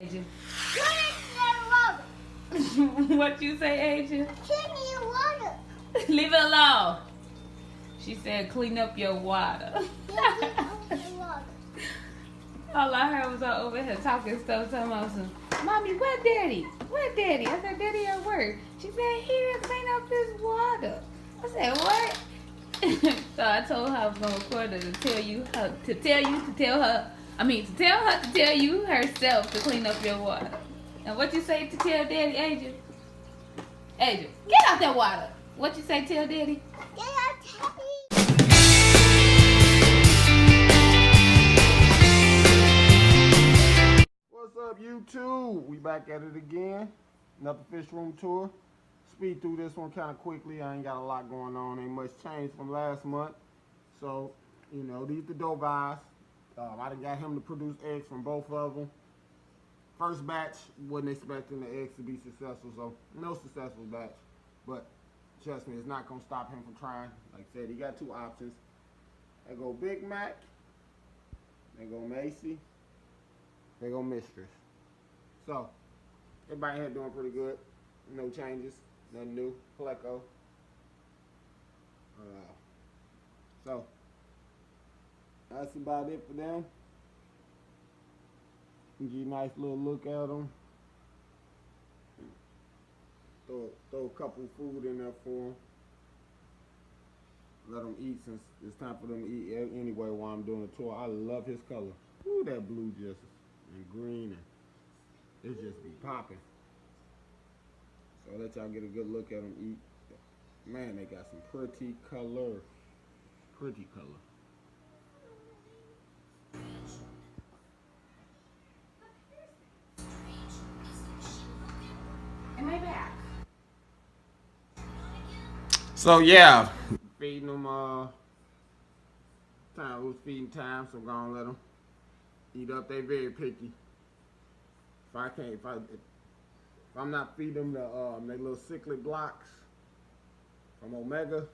Agent. What you say, Agent? Clean your water. Leave it alone. She said, clean up your water. All I heard was her over here talking stuff, talking about some, Mommy, where Daddy? Where Daddy? I said, Daddy at work. She said, here, clean up his water. I said, what? So I told her I was gonna record her to tell you herself to clean up your water. And what you say to tell Daddy, Adrian? Adrian, get out that water. What you say, tell Daddy? Get out, Daddy. What's up, YouTube? We back at it again. Another fish room tour. Speed through this one kind of quickly. I ain't got a lot going on. Ain't much change from last month. So, you know, these the dough guys. I done got him to produce eggs from both of them. First batch, wasn't expecting the eggs to be successful, so no successful batch. But trust me, it's not gonna stop him from trying. Like I said, he got two options. They go Big Mac. They go Macy. They go Mistress. So, everybody here doing pretty good. No changes, nothing new. Pleco. So, that's about it for them. Give you a nice little look at them. Throw a couple food in there for them. Let them eat since it's time for them to eat anyway while I'm doing the tour. I love his color. Ooh, that blue just and green, and it just be popping. So I'll let y'all get a good look at them eat. Man, they got some pretty color. Pretty color. Am I back? So yeah, feeding them. It was feeding time, so I'm gonna let them eat up. They very picky. If I'm not feeding them the little Cichlid blocks from Omega,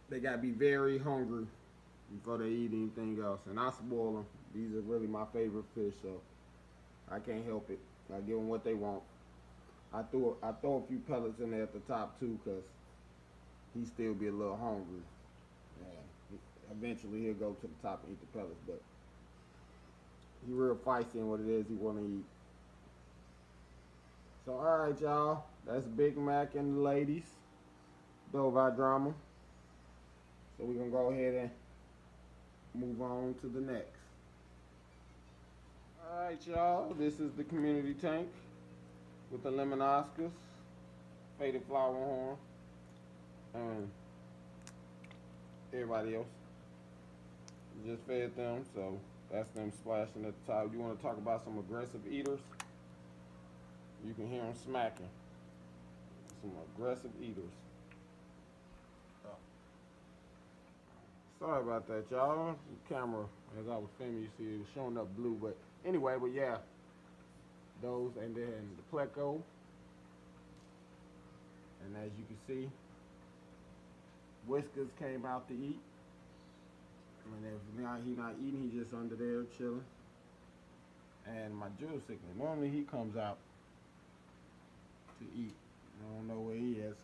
they gotta be very hungry before they eat anything else. And I spoil them. These are really my favorite fish, so I can't help it. I give them what they want. I throw a few pellets in there at the top too, cause he still be a little hungry. Yeah, eventually he'll go to the top and eat the pellets, but he real feisty in what it is he want to eat. So alright, y'all, that's Big Mac and the ladies. Dove drama. So we're gonna go ahead and move on to the next. Alright, y'all, this is the community tank with the lemon Oscars, faded Flowerhorn, and everybody else. Just fed them, so that's them splashing at the top. You want to talk about some aggressive eaters? You can hear them smacking. Some aggressive eaters. Sorry about that, y'all. The camera, as I was filming, you see it was showing up blue, but anyway, but yeah. Those, and then the Pleco. And as you can see, Whiskers came out to eat. And if he's not eating, he's just under there chilling. And my Jewel Cichlid, normally he comes out to eat. I don't know where he is.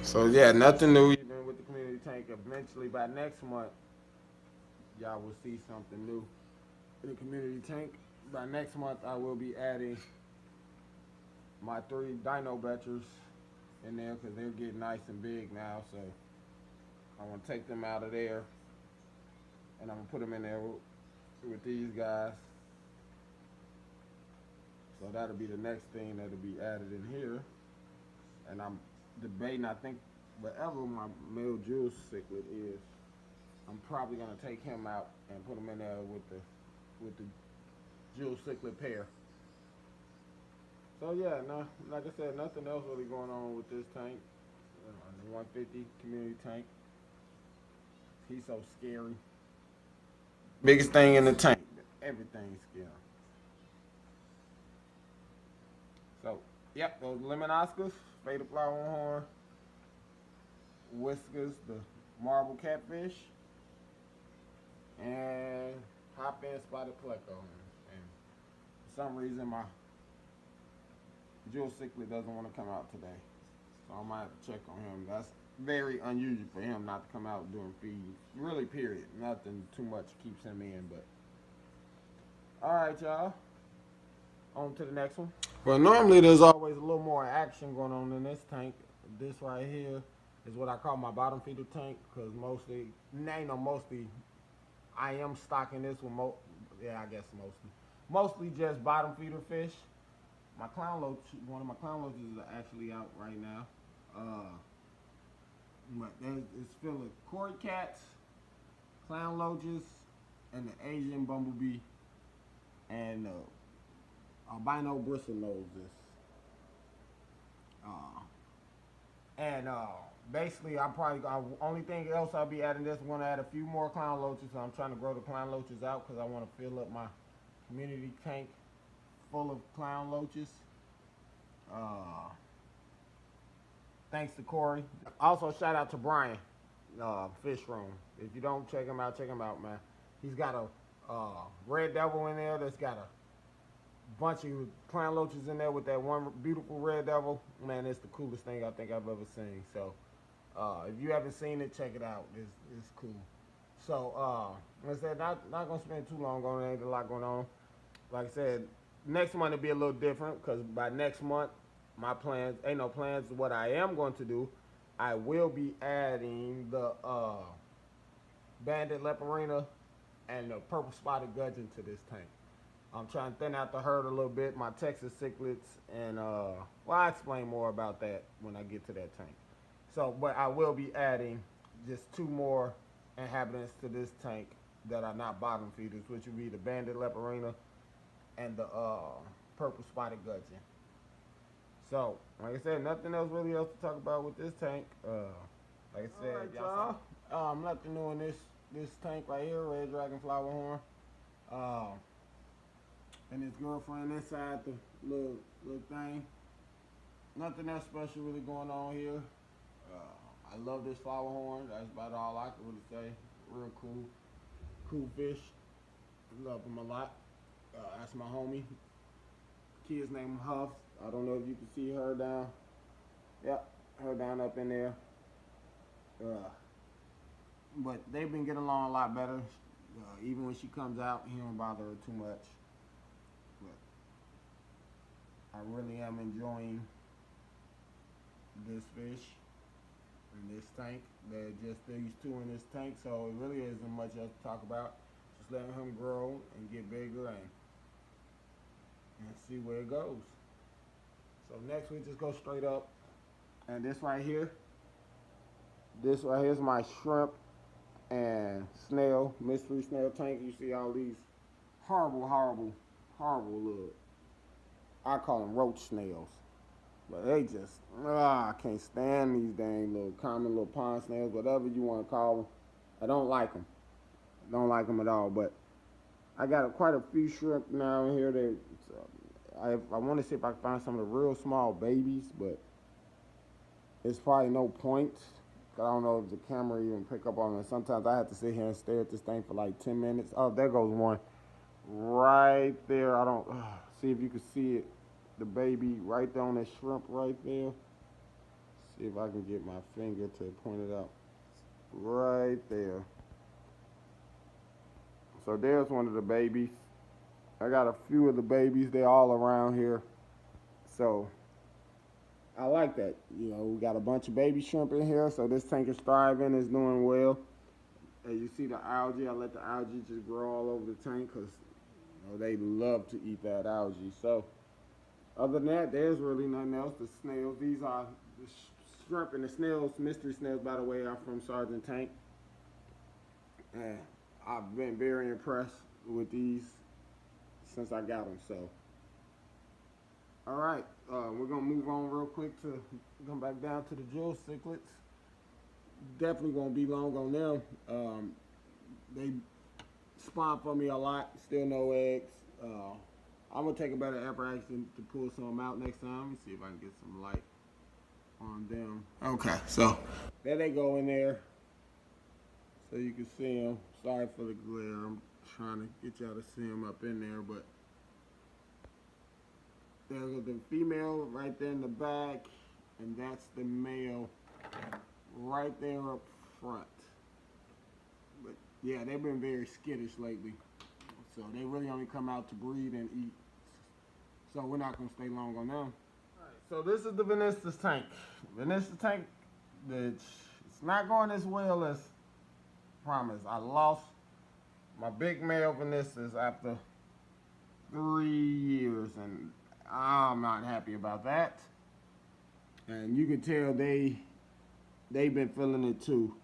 So yeah, nothing new even with the community tank. Eventually by next month, y'all will see something new in the community tank. By next month, I will be adding my 3 dino betchers in there because they're getting nice and big now. So I'm gonna take them out of there and I'm gonna put them in there with these guys. So that'll be the next thing that'll be added in here. And I'm debating, I think wherever my male Jewel Cichlid is, I'm probably gonna take him out and put him in there with the Jewel Cichlid pair. So yeah, no, like I said, nothing else really going on with this tank. The 150 community tank. He's so scary. Biggest thing in the tank. Everything's scary. So, yep, those lemon Oscars, faded Flowerhorn, Whiskers, the marble catfish. top-end spotted pleco. And for some reason, my jewel cichlid doesn't want to come out today. So I might have to check on him. That's very unusual for him not to come out during feeding. Really, period. Nothing too much keeps him in, but. All right, y'all. On to the next one. Well, normally there's always a little more action going on in this tank. This right here is what I call my bottom feeder tank, because mostly I am stocking this with mostly just bottom feeder fish. My one of my clown loaches is actually out right now. But it's filled with cory cats, clown loaches, and the Asian bumblebee, and albino bristlenoses. Basically, only thing else I'll be adding this, I'm going to add a few more clown loaches. So I'm trying to grow the clown loaches out because I want to fill up my community tank full of clown loaches. Thanks to Corey. Also, shout out to Brian, Fish Room. If you don't check him out, man. He's got a red devil in there that's got a bunch of clown loaches in there with that one beautiful red devil. Man, it's the coolest thing I think I've ever seen. So, if you haven't seen it, check it out. It's cool. So, like I said, not gonna spend too long on it. Ain't a lot going on. Like I said, next month will be a little different because by next month, my plans ain't no plans. What I am going to do, I will be adding the banded leporina and the purple spotted gudgeon to this tank. I'm trying to thin out the herd a little bit, my Texas cichlids, and well, I'll explain more about that when I get to that tank. So, but I will be adding just 2 more inhabitants to this tank that are not bottom feeders, which would be the banded leporina and the purple spotted gudgeon. So, like I said, nothing else really else to talk about with this tank. Like I said, right, y'all, nothing new in this tank right here, Red Dragon Flowerhorn. And his girlfriend inside the little thing. Nothing else special really going on here. I love this Flowerhorn. That's about all I can really say. Real cool fish. Love him a lot. That's my homie. Kid's name Huff. I don't know if you can see her down. Yep, her down up in there. But they've been getting along a lot better. Even when she comes out, he don't bother her too much. But I really am enjoying this fish in this tank. There are just these 2 in this tank, so it really isn't much else to talk about. Just letting him grow and get bigger and see where it goes. So next we just go straight up, and this right here is my shrimp and snail, mystery snail tank. You see all these horrible little, I call them roach snails, but they just, I can't stand these dang little common little pond snails, whatever you want to call them. I don't like them. I don't like them at all, but I got quite a few shrimp now in here. I want to see if I can find some of the real small babies, but it's probably no point. I don't know if the camera even pick up on it. Sometimes I have to sit here and stare at this thing for like 10 minutes. Oh, there goes one right there. I don't see if you can see it. The baby right there on that shrimp right there. See if I can get my finger to point it out. Right there. So there's one of the babies. I got a few of the babies. They're all around here. So I like that. You know, we got a bunch of baby shrimp in here. So this tank is thriving, is doing well. As you see the algae, I let the algae just grow all over the tank because they love to eat that algae. So other than that, there's really nothing else. The snails, these are the shrimp and the snails, mystery snails, by the way, are from Sergeant Tank. And I've been very impressed with these since I got them. So, all right, we're gonna move on real quick to come back down to the jewel cichlids. Definitely won't be long on them. They spawn for me a lot. Still no eggs. I'm gonna take a better effort actually to pull some out next time. Let me see if I can get some light on them. Okay, so there they go in there, so you can see them. Sorry for the glare. Trying to get y'all to see them up in there, but there's the female right there in the back, and that's the male right there up front. But yeah, they've been very skittish lately, so they really only come out to breed and eat. So we're not gonna stay long on them. All right, so this is the Vanessa's tank. Vanessa's tank, it's not going as well as promised. I lost my big male Vanessas after 3 years, and I'm not happy about that. And you can tell they've been feeling it too.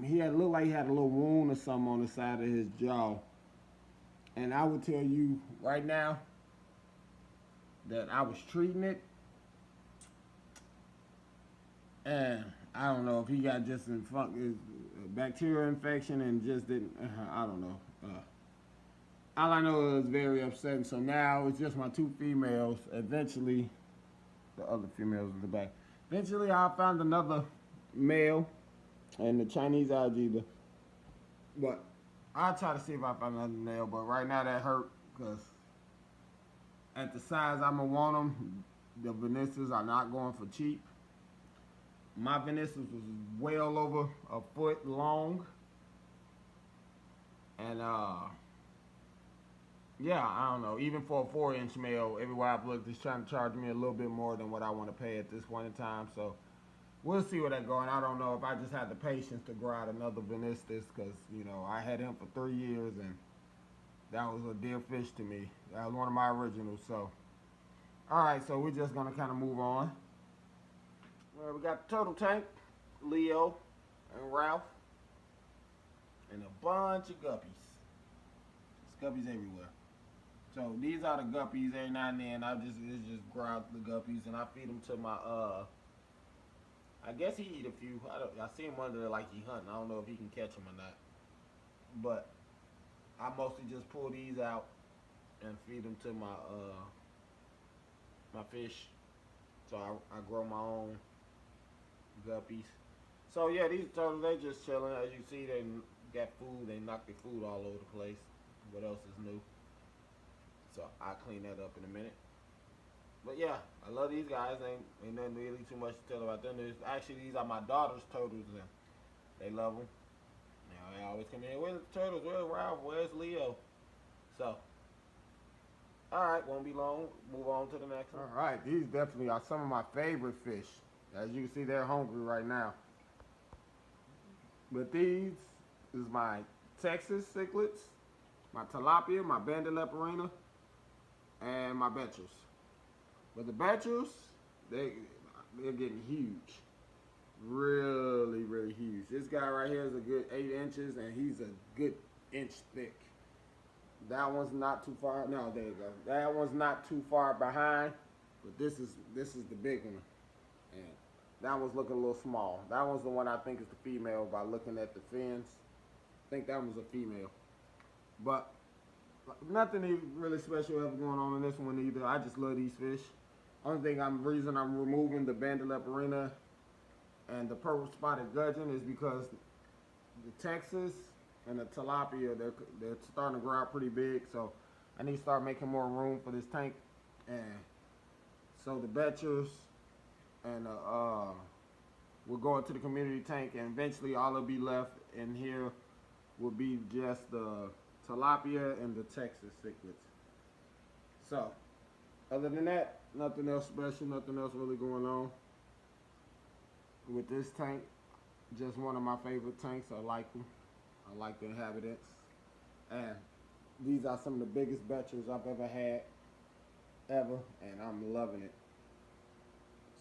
He looked like he had a little wound or something on the side of his jaw. And I would tell you right now that I was treating it, and I don't know if he got just bacterial infection and just didn't, I don't know. All I know is very upsetting. So now it's just my 2 females. Eventually, the other females in the back. Eventually, I found another male and the Chinese algae. But I'll try to see if I find another male. But right now that hurt because at the size I'm going to want them, the Vanessas are not going for cheap. My Vanessas was well over a foot long. And, yeah, I don't know. Even for a 4-inch male, everywhere I've looked is trying to charge me a little bit more than what I want to pay at this point in time. So we'll see where that's going. I don't know if I just had the patience to grow out another Vanessas because, you know, I had him for 3 years and that was a dear fish to me. That was one of my originals. So, all right, so we're just going to kind of move on. Well, we got the turtle tank, Leo and Ralph, and a bunch of guppies. There's guppies everywhere. So these are the guppies. Every now and then it's just grow out the guppies, and I feed them to my I guess he eat a few. I see him under there like he hunting. I don't know if he can catch them or not. But I mostly just pull these out and feed them to my my fish. So I grow my own guppies. So yeah, these turtles, they just chilling. As you see, they got food. They knock their food all over the place. What else is new? So I'll clean that up in a minute. But yeah, I love these guys. Ain't nothing really too much to tell about them. Actually, these are my daughter's turtles, and they love them. You know, they always come in. Where's the turtles? Where's Ralph? Where's Leo? So, all right, won't be long. Move on to the next one. All right, these definitely are some of my favorite fish. As you can see, they're hungry right now. But these is my Texas cichlids, my tilapia, my banded leporina, and my betchers. But the betchers, they're getting huge. Really, really huge. This guy right here is a good 8 inches, and he's a good inch thick. That one's not too far. No, there you go. That one's not too far behind, but this is the big one. And that one's looking a little small. That one's the one I think is the female by looking at the fins. I think that one's a female. But nothing really special ever going on in this one either. I just love these fish. Only reason I'm removing the banded leporina and the purple spotted gudgeon is because the Texas and the tilapia, they're starting to grow out pretty big. So I need to start making more room for this tank. And so the betchers and we'll go into the community tank, and eventually all that'll be left in here will be just the tilapia and the Texas cichlids. So other than that, nothing else special, nothing else really going on with this tank. Just one of my favorite tanks. I like them. I like the inhabitants. And these are some of the biggest betchers I've ever had, and I'm loving it.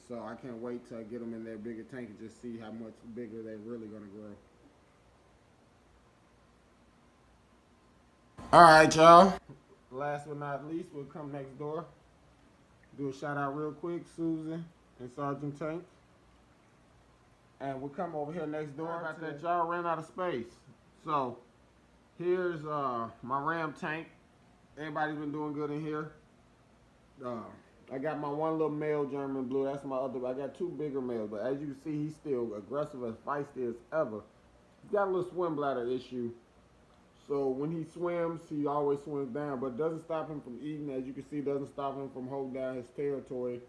So I can't wait till I get them in their bigger tank and just see how much bigger they're really going to grow. All right, y'all. Last but not least, we'll come next door. Do a shout out real quick, Susan and Sergeant Tank. And we'll come over here next door. About that, y'all ran out of space. So here's my ram tank. Everybody's been doing good in here. I got my one little male German blue. That's my other. I got 2 bigger males, but as you can see, he's still aggressive as feisty as ever. He's got a little swim bladder issue. So when he swims, he always swims down, but it doesn't stop him from eating. As you can see, it doesn't stop him from holding down his territory.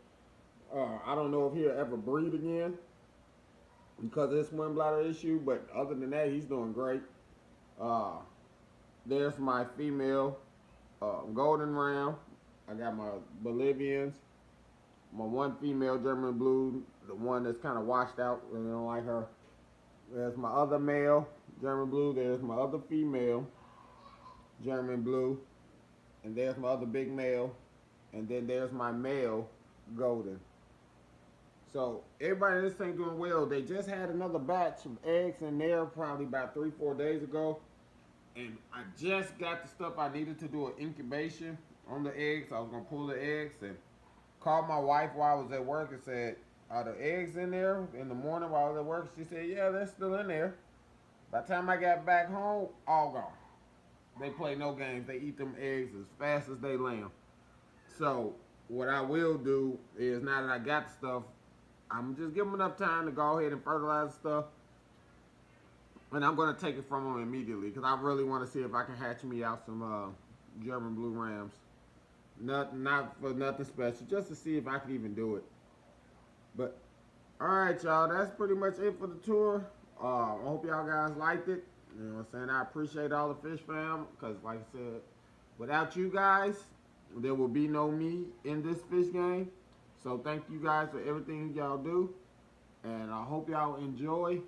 I don't know if he'll ever breed again because of his swim bladder issue, but other than that, he's doing great. There's my female golden ram. I got my Bolivians, my one female German blue, the one that's kind of washed out, really don't like her. There's my other male German blue. There's my other female German blue, and there's my other big male, and then there's my male golden. So everybody in this thing doing well. They just had another batch of eggs in there probably about 3-4 days ago, and I just got the stuff I needed to do an incubation on the eggs. I was gonna pull the eggs and called my wife while I was at work and said, "Are the eggs in there?" In the morning while I was at work, she said, "Yeah, they're still in there." By the time I got back home, all gone. They play no games. They eat them eggs as fast as they lay them. So what I will do is, now that I got the stuff, I'm just give them enough time to go ahead and fertilize the stuff, and I'm gonna take it from them immediately because I really want to see if I can hatch me out some German blue rams. Not for nothing special, just to see if I can even do it. But all right, y'all, that's pretty much it for the tour. I hope y'all guys liked it. You know what I'm saying? I appreciate all the fish fam, because like I said, without you guys, there will be no me in this fish game. So thank you guys for everything y'all do, and I hope y'all enjoy.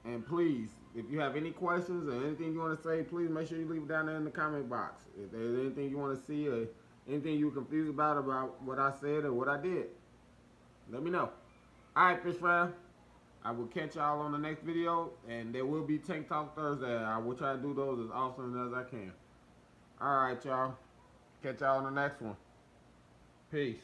And please, if you have any questions or anything you want to say, please make sure you leave it down there in the comment box. If there's anything you want to see or anything you're confused about what I said or what I did, let me know. Alright, fish fam, I will catch y'all on the next video, and there will be Tank Talk Thursday. I will try to do those as often as I can. Alright, y'all. Catch y'all on the next one. Peace.